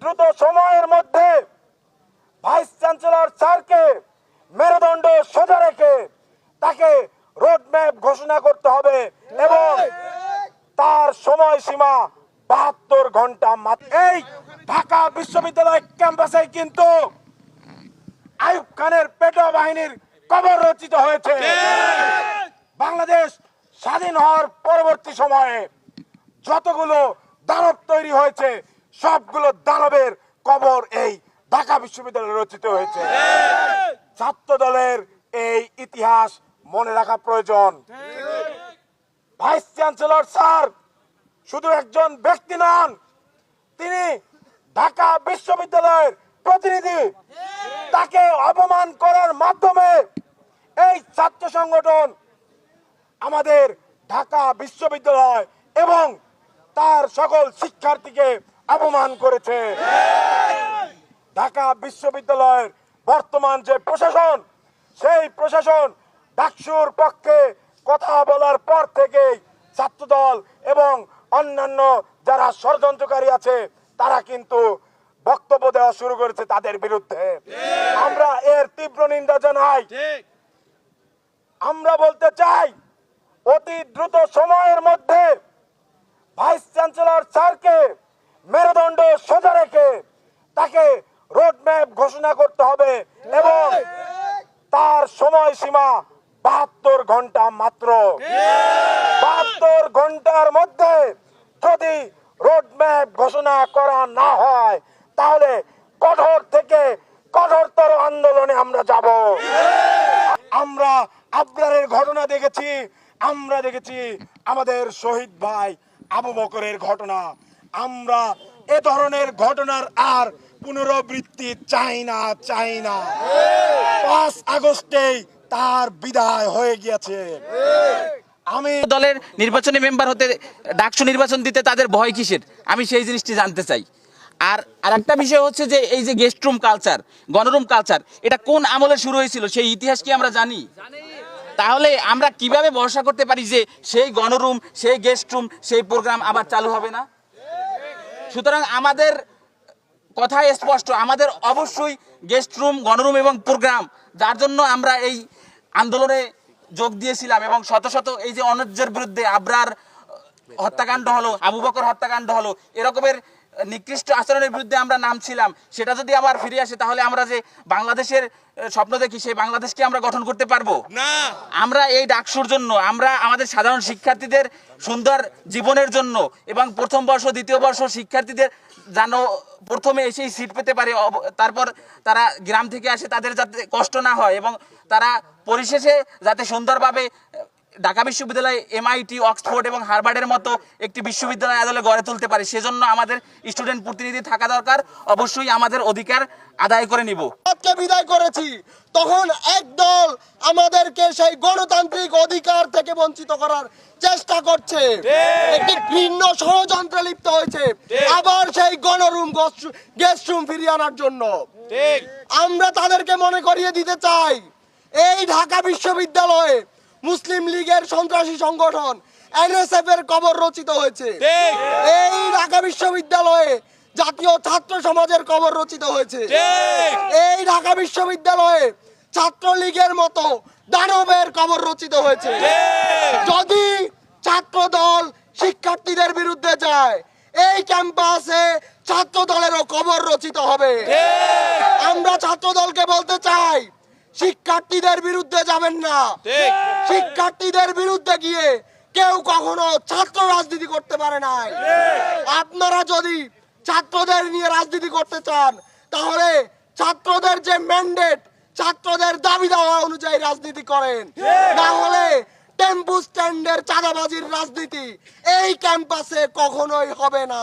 দ্রুত সময়ের মধ্যে ভাইস চ্যান্সেলর স্যারকে মেরুদণ্ড সোজা রেখে তাকে রোডম্যাপ ঘোষণা করতে হবে এবং তার সময়সীমা 72 ঘন্টা মাত্র। এই ঢাকা বিশ্ববিদ্যালয় ক্যাম্পাসে কিন্তু আইয়ুব খানের পেটোয়া বাহিনীর কবর রচিত হয়েছে। বাংলাদেশ স্বাধীন হওয়ার পরবর্তী সময়ে যতগুলো দানব তৈরি হয়েছে সবগুলো দানবের কবর এই ঢাকা বিশ্ববিদ্যালয়ে রচিত হয়েছে। ছাত্র দলের এই ইতিহাস মনে রাখা প্রয়োজন। ভাইস চ্যান্সেলর স্যার শুধু একজন ব্যক্তি নন, তিনি ঢাকা বিশ্ববিদ্যালয়ের প্রতিনিধি। তাকে অপমান করার মাধ্যমে এই ছাত্র সংগঠন আমাদের ঢাকা বিশ্ববিদ্যালয় এবং তার সকল শিক্ষার্থীকে অপমান করেছে। ঢাকা বিশ্ববিদ্যালয়ের বর্তমান যে প্রশাসন, সেই প্রশাসন ডাকসুর পক্ষে কথা বলার পর থেকেই ছাত্রদল এবং অন্যান্য যারা ষড়যন্ত্রকারী আছে তারা কিন্তু বক্তব্য দেওয়া শুরু করেছে তাদের বিরুদ্ধে। আমরা এর তীব্র নিন্দা জানাই। আমরা বলতে চাই, অতি দ্রুত সময়ের মধ্যে ভাইস চ্যান্সেলর স্যারকে মেরুদণ্ড সোজা রেখে তাকে রোডম্যাপ ঘোষণা করতে হবে এবং তার সময়সীমা 72 ঘন্টা মাত্র। 72 ঘন্টার মধ্যে যদি রোডম্যাপ ঘোষণা করা না হয় তাহলে কঠোর থেকে কঠোরতর আন্দোলনে আমরা যাব। আমরা আবরারের ঘটনা দেখেছি, আমরা দেখেছি আমাদের শহীদ ভাই আবু বকরের ঘটনা। আমরা এ ধরনের ঘটনার আর পুনরাবৃত্তি চাই না। 5 আগস্টেই তার বিদায় হয়ে গিয়েছে। আমি দলের নির্বাচনী মেম্বার হতে ডাকসু নির্বাচন দিতে তাদের ভয় কিসের, আমি সেই জিনিসটি জানতে চাই। আর আরেকটা বিষয় হচ্ছে যে এই যে গেস্ট রুম কালচার, গণরুম কালচার, এটা কোন আমলে শুরু হয়েছিল সেই ইতিহাস কি আমরা জানি? তাহলে আমরা কিভাবে ভরসা করতে পারি যে সেই গণরুম, সেই গেস্ট রুম, সেই প্রোগ্রাম আবার চালু হবে না? সুতরাং আমাদের কথাই স্পষ্ট, আমাদের অবশ্যই গেস্ট রুম, গণরুম এবং প্রোগ্রাম, যার জন্য আমরা এই আন্দোলনে যোগ দিয়েছিলাম এবং শত শত এই যে অন্যায্যের বিরুদ্ধে আবরার হত্যাকাণ্ড হলো, আবু বকর হত্যাকাণ্ড হলো, এরকমের নিকৃষ্ট আচরণের বিরুদ্ধে আমরা নামছিলাম, সেটা যদি আবার ফিরে আসে তাহলে আমরা যে বাংলাদেশের স্বপ্ন দেখি সেই বাংলাদেশকে আমরা গঠন করতে পারবো না। আমরা এই ডাকসুর জন্য, আমরা আমাদের সাধারণ শিক্ষার্থীদের সুন্দর জীবনের জন্য এবং প্রথম বর্ষ দ্বিতীয় বর্ষ শিক্ষার্থীদের যেন প্রথমে এসেই সিট পেতে পারে, তারপর তারা গ্রাম থেকে আসে তাদের যাতে কষ্ট না হয় এবং তারা পরিশেষে যাতে সুন্দরভাবে ঢাকা বিশ্ববিদ্যালয়, MIT, অক্সফোর্ড এবং হার্ভার্ডের মতো একটি বিশ্ববিদ্যালয় আদলে গড়ে তুলতে পারে, সেজন্য আমাদের স্টুডেন্ট প্রতিনিধি থাকা দরকার। অবশ্যই আমাদের অধিকার আদায় করে নিব। বিদায় করেছি তখন একদল আমাদেরকে সেই গণতান্ত্রিক অধিকার থেকে বঞ্চিত করার চেষ্টা করছে, একটি ভিন্ন ষড়যন্ত্রে লিপ্ত হয়েছে আবার সেই গণরুম, গেস্ট রুম ফিরিয়ে আনার জন্য। আমরা তাদেরকে মনে করিয়ে দিতে চাই, এই ঢাকা বিশ্ববিদ্যালয়ে মুসলিম লীগের সন্ত্রাসী সংগঠন NSF এর কবর রচিত হয়েছে। এই ঢাকা বিশ্ববিদ্যালয়ে জাতীয় ছাত্র সমাজের কবর রচিত হয়েছে। এই ঢাকা বিশ্ববিদ্যালয়ে ছাত্রলীগের মতো দানবের কবর রচিত হয়েছে। যদি ছাত্র দল শিক্ষার্থীদের বিরুদ্ধে যায়, এই ক্যাম্পাসে ছাত্র দলেরও কবর রচিত হবে। আমরা ছাত্র দলকে বলতে চাই, শিক্ষার্থীদের বিরুদ্ধে যাবেন না। শিক্ষার্থীদের বিরুদ্ধে গিয়ে কেউ কখনো ছাত্র রাজনীতি করতে পারে নাই। আপনারা যদি ছাত্রদের নিয়ে রাজনীতি করতে চান তাহলে ছাত্রদের যে ম্যান্ডেট, ছাত্রদের দাবি দেওয়া অনুযায়ী রাজনীতি করেন, না হলে টেম্পু স্ট্যান্ডের চাঁদাবাজির রাজনীতি এই ক্যাম্পাসে কখনোই হবে না।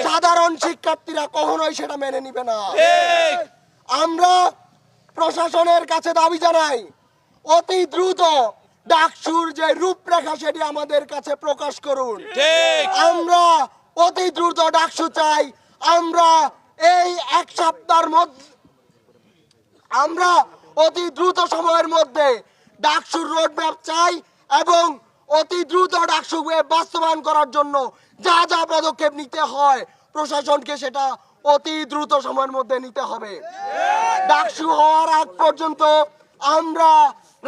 সাধারণ শিক্ষার্থীরা কখনোই সেটা মেনে নিবে না। আমরা প্রশাসনের কাছে দাবি জানাই, অতি দ্রুত ডাকসুর যে রূপরেখা সেটি আমাদের কাছে প্রকাশ করুন। আমরা অতি দ্রুত ডাকসু চাই। আমরা এই এক সপ্তাহের মধ্যে, আমরা অতি দ্রুত সময়ের মধ্যে ডাকসুর রোডম্যাপ চাই এবং অতি দ্রুত ডাকসুকে বাস্তবায়ন করার জন্য যা যা পদক্ষেপ নিতে হয় প্রশাসনকে সেটা অতি দ্রুত সময়ের মধ্যে নিতে হবে। ডাকসু হওয়ার আগ পর্যন্ত আমরা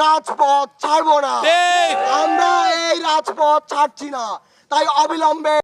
রাজপথ ছাড়বো না, আমরা এই রাজপথ ছাড়ছি না। তাই অবিলম্বে